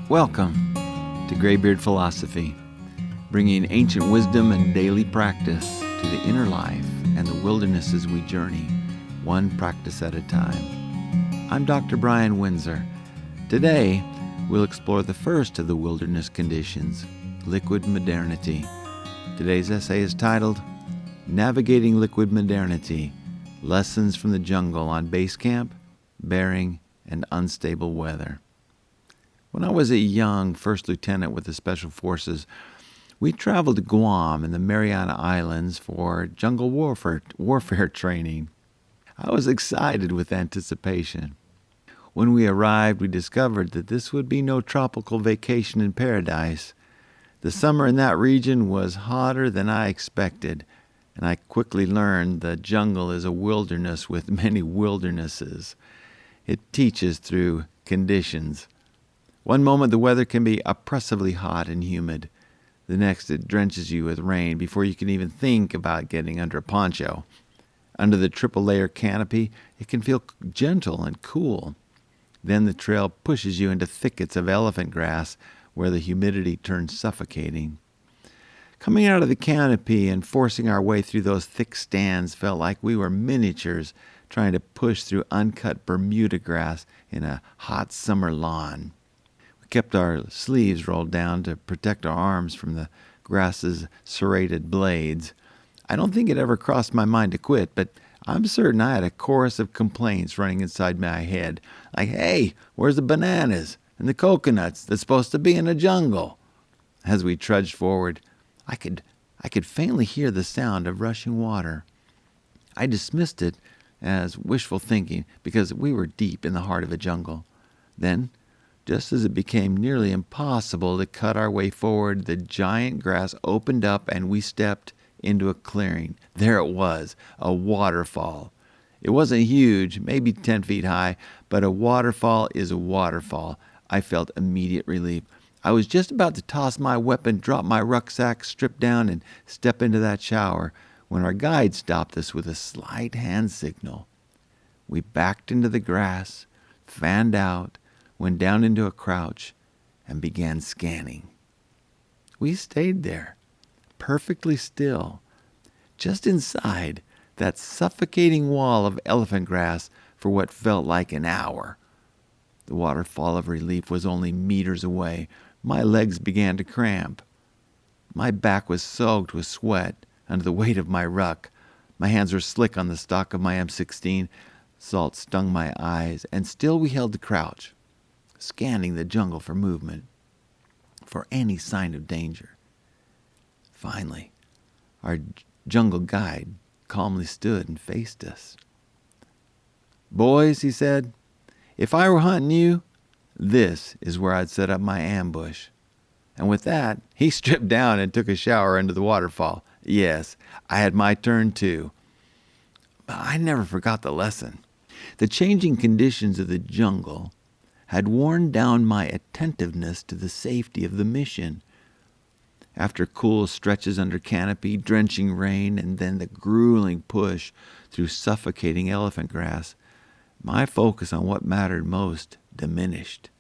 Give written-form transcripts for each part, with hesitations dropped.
Welcome to Graybeard Philosophy, bringing ancient wisdom and daily practice to the inner life and the wildernesses we journey, one practice at a time. I'm Dr. Brian Winsor. Today, we'll explore the first of the wilderness conditions, liquid modernity. Today's essay is titled, Navigating Liquid Modernity, Lessons from the Jungle on Base Camp, Bearing, and Unstable Weather. When I was a young first lieutenant with the Special Forces, we traveled to Guam and the Mariana Islands for jungle warfare training. I was excited with anticipation. When we arrived, we discovered that this would be no tropical vacation in paradise. The summer in that region was hotter than I expected, and I quickly learned the jungle is a wilderness with many wildernesses. It teaches through conditions. One moment the weather can be oppressively hot and humid. The next it drenches you with rain before you can even think about getting under a poncho. Under the triple-layer canopy, it can feel gentle and cool. Then the trail pushes you into thickets of elephant grass where the humidity turns suffocating. Coming out of the canopy and forcing our way through those thick stands felt like we were miniatures trying to push through uncut Bermuda grass in a hot summer lawn. Kept our sleeves rolled down to protect our arms from the grass's serrated blades. I don't think it ever crossed my mind to quit, but I'm certain I had a chorus of complaints running inside my head, like, hey, where's the bananas and the coconuts that's supposed to be in the jungle? As we trudged forward, I could faintly hear the sound of rushing water. I dismissed it as wishful thinking because we were deep in the heart of a jungle. Then, just as it became nearly impossible to cut our way forward, the giant grass opened up and we stepped into a clearing. There it was, a waterfall. It wasn't huge, maybe 10 feet high, but a waterfall is a waterfall. I felt immediate relief. I was just about to toss my weapon, drop my rucksack, strip down, and step into that shower when our guide stopped us with a slight hand signal. We backed into the grass, fanned out, went down into a crouch, and began scanning. We stayed there, perfectly still, just inside that suffocating wall of elephant grass for what felt like an hour. The waterfall of relief was only meters away. My legs began to cramp. My back was soaked with sweat under the weight of my ruck. My hands were slick on the stock of my M16. Salt stung my eyes, and still we held the crouch, scanning the jungle for movement, for any sign of danger. Finally, our jungle guide calmly stood and faced us. "Boys," he said, "if I were hunting you, this is where I'd set up my ambush." And with that, he stripped down and took a shower under the waterfall. Yes, I had my turn too. But I never forgot the lesson. The changing conditions of the jungle had worn down my attentiveness to the safety of the mission. After cool stretches under canopy, drenching rain, and then the grueling push through suffocating elephant grass, my focus on what mattered most diminished.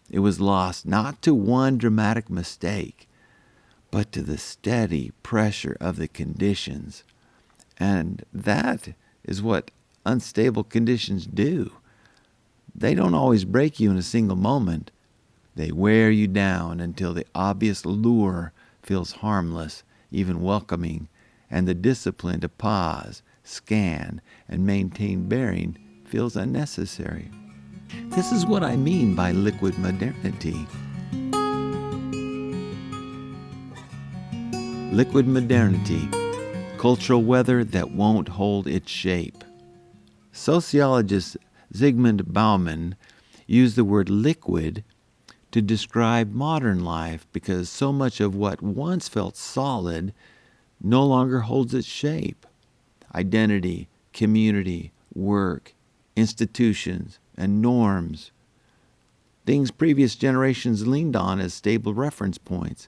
It was lost not to one dramatic mistake, but to the steady pressure of the conditions. And that is what unstable conditions do. They don't always break you in a single moment. They wear you down until the obvious lure feels harmless, even welcoming, and the discipline to pause, scan, and maintain bearing feels unnecessary. This is what I mean by liquid modernity. Liquid modernity, cultural weather that won't hold its shape. Sociologist Zygmunt Bauman used the word liquid to describe modern life because so much of what once felt solid no longer holds its shape. Identity, community, work, institutions, and norms. Things previous generations leaned on as stable reference points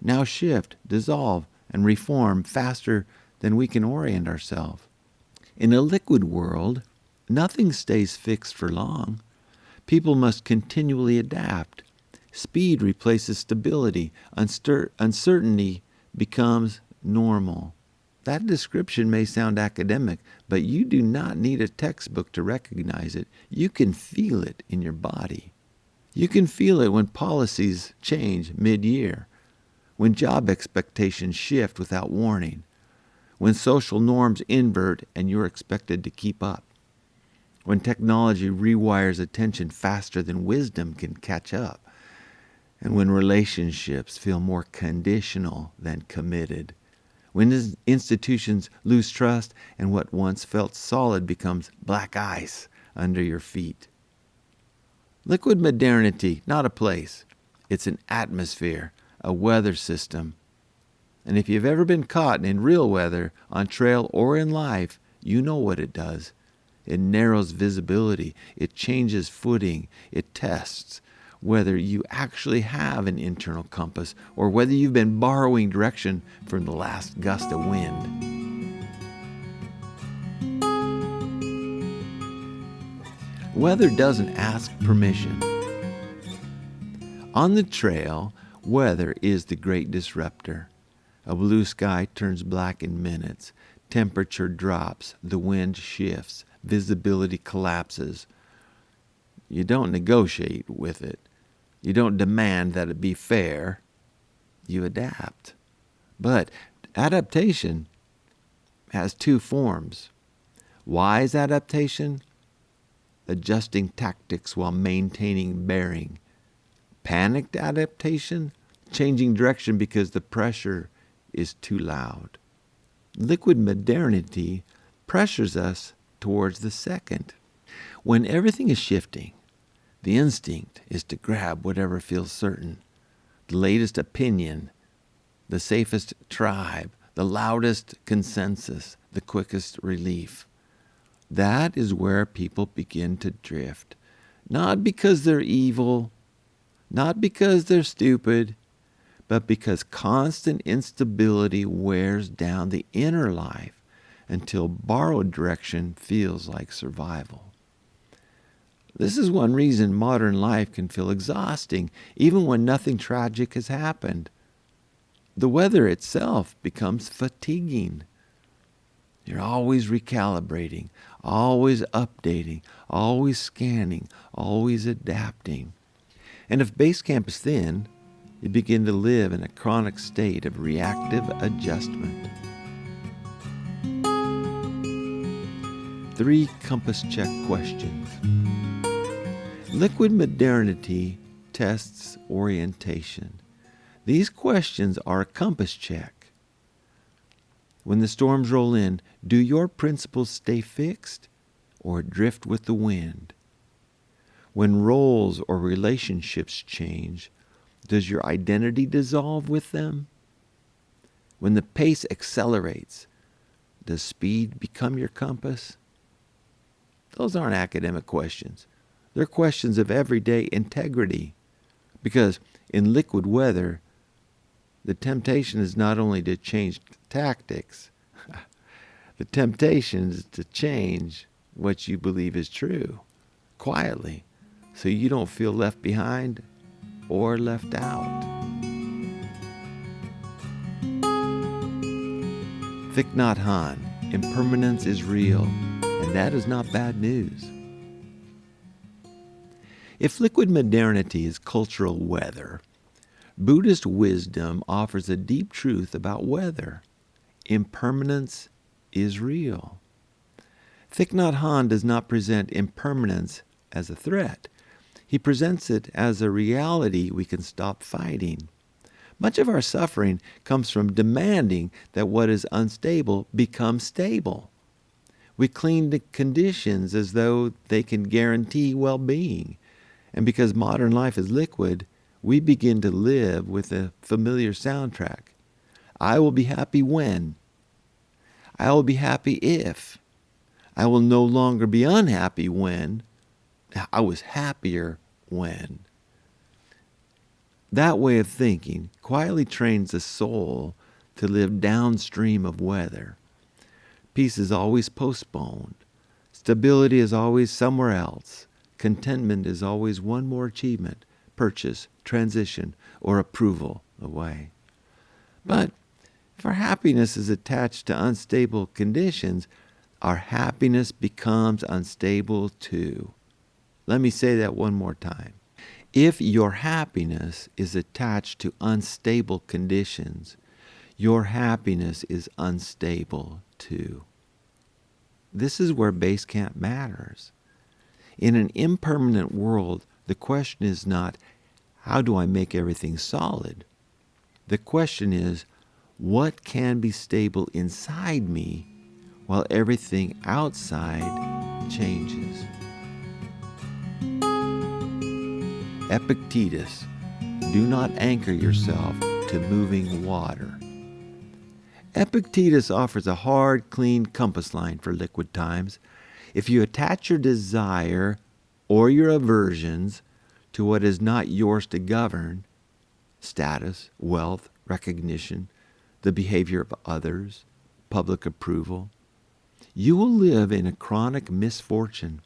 now shift, dissolve, and reform faster than we can orient ourselves. In a liquid world, nothing stays fixed for long. People must continually adapt, Speed replaces stability. Uncertainty becomes normal. That description may sound academic, but you do not need a textbook to recognize it. You can feel it in your body. You can feel it when policies change mid-year, when job expectations shift without warning, when social norms invert and you're expected to keep up, when technology rewires attention faster than wisdom can catch up, and when relationships feel more conditional than committed, when institutions lose trust and what once felt solid becomes black ice under your feet. Liquid modernity, not a place. It's an atmosphere, a weather system. And if you've ever been caught in real weather, on trail or in life, you know what it does. It narrows visibility. It changes footing. It tests whether you actually have an internal compass or whether you've been borrowing direction from the last gust of wind. Weather doesn't ask permission. On the trail, weather is the great disruptor. A blue sky turns black in minutes. Temperature drops. The wind shifts. Visibility collapses. You don't negotiate with it. You don't demand that it be fair. You adapt. But adaptation has two forms. Wise adaptation, adjusting tactics while maintaining bearing. Panicked adaptation, changing direction because the pressure is too loud. Liquid modernity pressures us towards the second. When everything is shifting, the instinct is to grab whatever feels certain, the latest opinion, the safest tribe, the loudest consensus, the quickest relief. That is where people begin to drift, not because they're evil, not because they're stupid, but because constant instability wears down the inner life until borrowed direction feels like survival. This is one reason modern life can feel exhausting, even when nothing tragic has happened. The weather itself becomes fatiguing. You're always recalibrating, always updating, always scanning, always adapting. And if base camp is thin, you begin to live in a chronic state of reactive adjustment. 3 compass check questions. Liquid modernity tests orientation. These questions are a compass check. When the storms roll in, do your principles stay fixed or drift with the wind? When roles or relationships change, does your identity dissolve with them? When the pace accelerates, does speed become your compass? Those aren't academic questions. They're questions of everyday integrity. Because in liquid weather, the temptation is not only to change tactics, the temptation is to change what you believe is true, quietly, so you don't feel left behind or left out. Thich Nhat Hanh, impermanence is real, and that is not bad news. If liquid modernity is cultural weather, Buddhist wisdom offers a deep truth about weather. Impermanence is real. Thich Nhat Hanh does not present impermanence as a threat. He presents it as a reality we can stop fighting. Much of our suffering comes from demanding that what is unstable become stable. We cling to conditions as though they can guarantee well-being. And because modern life is liquid, we begin to live with a familiar soundtrack. I will be happy when. I will be happy if. I will no longer be unhappy when. I was happier when. That way of thinking quietly trains the soul to live downstream of weather. Peace is always postponed. Stability is always somewhere else. Contentment is always one more achievement purchase, transition, or approval away. But if our happiness is attached to unstable conditions, our happiness becomes unstable too. Let me say that one more time. If your happiness is attached to unstable conditions, your happiness is unstable too. This is where base camp matters. In an impermanent world, the question is not, how do I make everything solid? The question is, what can be stable inside me while everything outside changes? Epictetus, do not anchor yourself to moving water. Epictetus offers a hard, clean compass line for liquid times. If you attach your desire or your aversions to what is not yours to govern, status, wealth, recognition, the behavior of others, public approval, you will live in a chronic misfortune.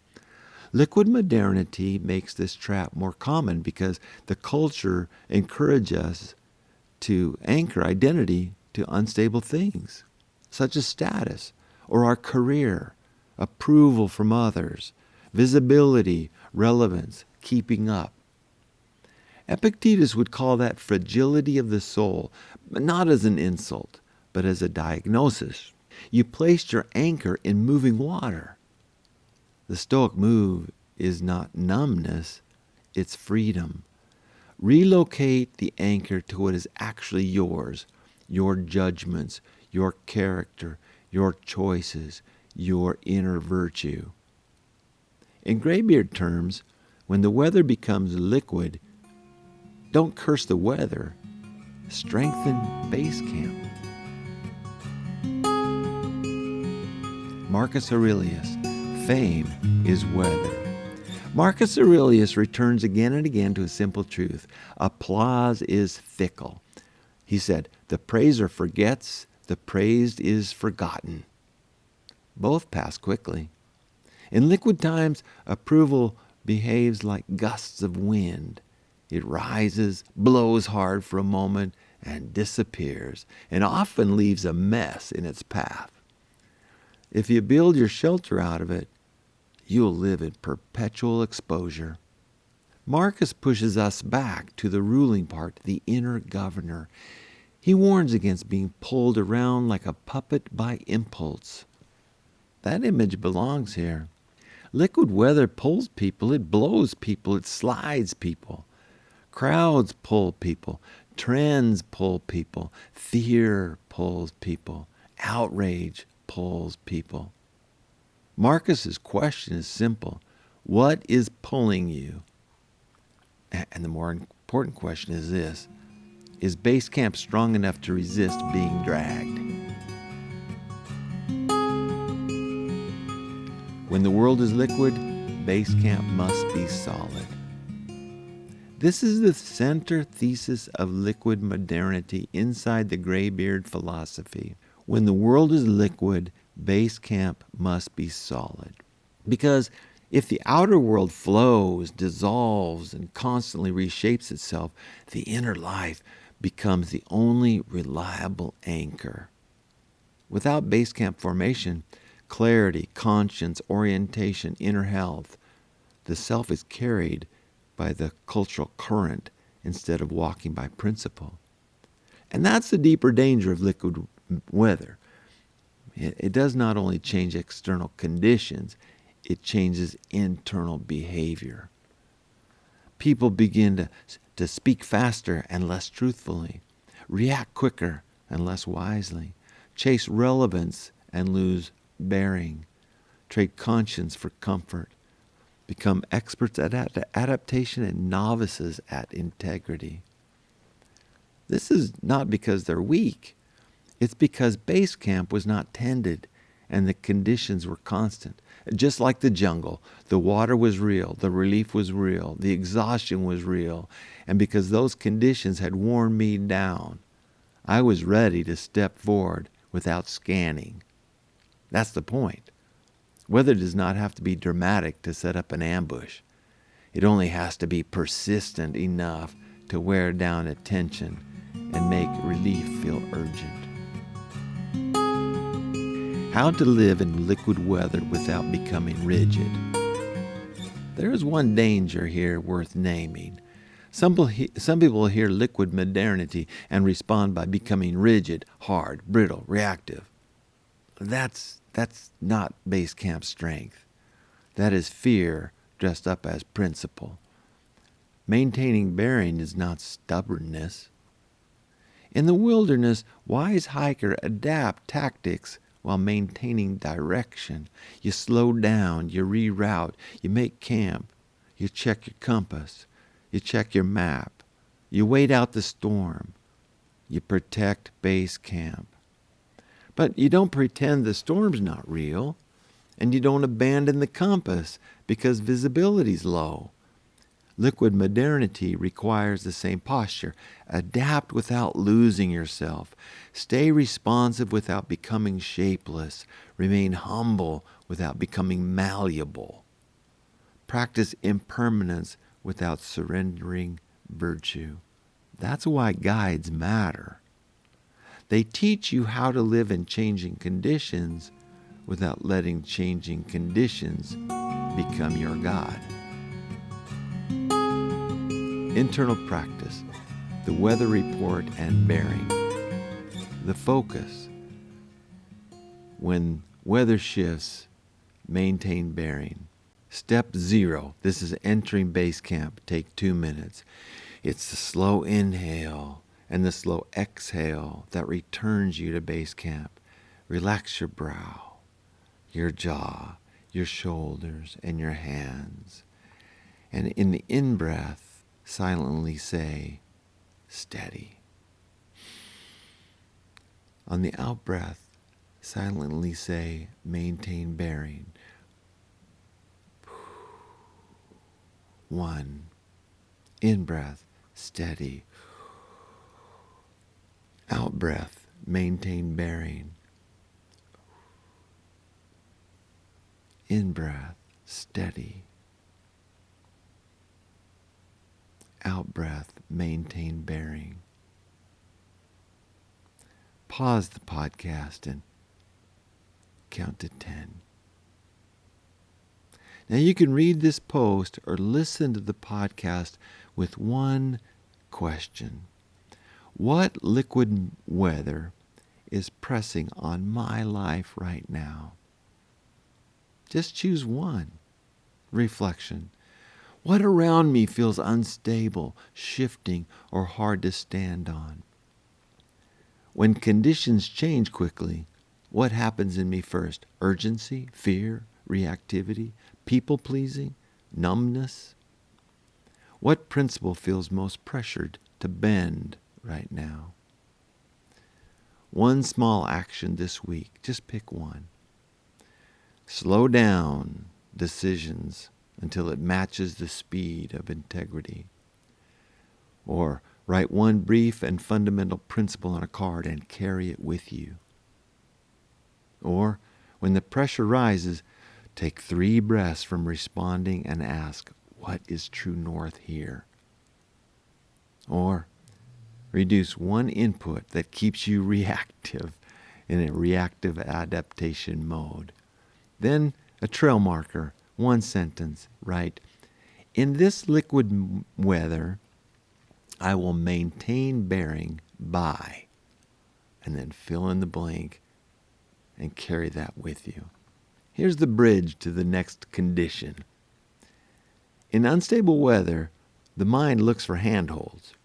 Liquid modernity makes this trap more common because the culture encourages us to anchor identity to unstable things, such as status or our career, approval from others, visibility, relevance, keeping up. Epictetus would call that fragility of the soul, but not as an insult, but as a diagnosis. You placed your anchor in moving water. The Stoic move is not numbness, it's freedom. Relocate the anchor to what is actually yours, your judgments, your character, your choices, your inner virtue. In graybeard terms, when the weather becomes liquid, don't curse the weather, strengthen base camp. Marcus Aurelius, fame is weather. Marcus Aurelius returns again and again to a simple truth. Applause is fickle. He said, the praiser forgets, the praised is forgotten. Both pass quickly. In liquid times, approval behaves like gusts of wind. It rises, blows hard for a moment, and disappears, and often leaves a mess in its path. If you build your shelter out of it, you'll live in perpetual exposure. Marcus pushes us back to the ruling part, the inner governor. He warns against being pulled around like a puppet by impulse. That image belongs here. Liquid weather pulls people, it blows people, it slides people. Crowds pull people, trends pull people, fear pulls people, outrage pulls people. Marcus's question is simple. What is pulling you? And the more important question is this. Is base camp strong enough to resist being dragged? When the world is liquid, base camp must be solid. This is the center thesis of liquid modernity inside the graybeard philosophy. When the world is liquid, base camp must be solid. Because if the outer world flows, dissolves, and constantly reshapes itself, the inner life becomes the only reliable anchor. Without base camp formation, clarity, conscience, orientation, inner health, the self is carried by the cultural current instead of walking by principle. And that's the deeper danger of liquid weather. It does not only change external conditions, it changes internal behavior. People begin to speak faster and less truthfully, react quicker and less wisely, chase relevance and lose bearing, trade conscience for comfort, become experts at adaptation and novices at integrity. This is not because they're weak. It's because base camp was not tended and the conditions were constant. Just like the jungle, the water was real, the relief was real, the exhaustion was real, and because those conditions had worn me down, I was ready to step forward without scanning. That's the point. Weather does not have to be dramatic to set up an ambush. It only has to be persistent enough to wear down attention and make relief feel urgent. How to live in liquid weather without becoming rigid. There is one danger here worth naming. Some people hear liquid modernity and respond by becoming rigid, hard, brittle, reactive. That's not base camp strength. That is fear dressed up as principle. Maintaining bearing is not stubbornness. In the wilderness, wise hikers adapt tactics while maintaining direction. You slow down, you reroute, you make camp, you check your compass, you check your map, you wait out the storm, you protect base camp. But you don't pretend the storm's not real, and you don't abandon the compass because visibility's low. Liquid modernity requires the same posture. Adapt without losing yourself. Stay responsive without becoming shapeless. Remain humble without becoming malleable. Practice impermanence without surrendering virtue. That's why guides matter. They teach you how to live in changing conditions without letting changing conditions become your God. Internal practice, the weather report and bearing. The focus. When weather shifts, maintain bearing. Step 0. This is entering base camp. Take 2 minutes. It's the slow inhale and the slow exhale that returns you to base camp. Relax your brow, your jaw, your shoulders, and your hands. And in the in-breath, silently say, steady. On the out-breath, silently say, maintain bearing. 1. In-breath, steady. Out-breath, maintain bearing. In-breath, steady. Out-breath, maintain bearing. Pause the podcast and count to 10. Now you can read this post or listen to the podcast with one question. What liquid weather is pressing on my life right now? Just choose one. Reflection. What around me feels unstable, shifting, or hard to stand on? When conditions change quickly, what happens in me first? Urgency, fear, reactivity, people-pleasing, numbness? What principle feels most pressured to bend right now? One small action this week, just pick one. Slow down decisions until it matches the speed of integrity. Or write one brief and fundamental principle on a card and carry it with you. Or, when the pressure rises, take 3 breaths from responding and ask, what is true north here? Or, reduce one input that keeps you reactive in a reactive adaptation mode. Then, a trail marker. 1 sentence, write, in this liquid weather, I will maintain bearing by, and then fill in the blank and carry that with you. Here's the bridge to the next condition. In unstable weather, the mind looks for handholds.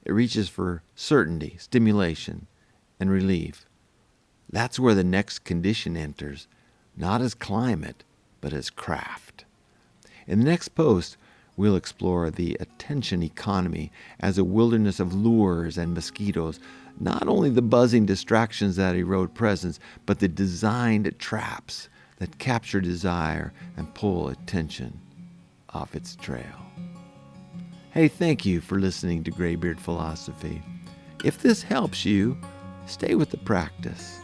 It reaches for certainty, stimulation, and relief. That's where the next condition enters, not as climate, but as craft. In the next post, we'll explore the attention economy as a wilderness of lures and mosquitoes, not only the buzzing distractions that erode presence, but the designed traps that capture desire and pull attention off its trail. Hey, thank you for listening to Graybeard Philosophy. If this helps you, stay with the practice.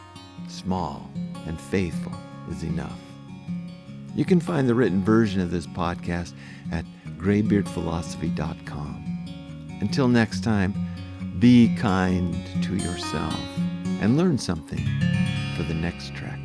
Small and faithful is enough. You can find the written version of this podcast at graybeardphilosophy.com. Until next time, be kind to yourself and learn something for the next trek.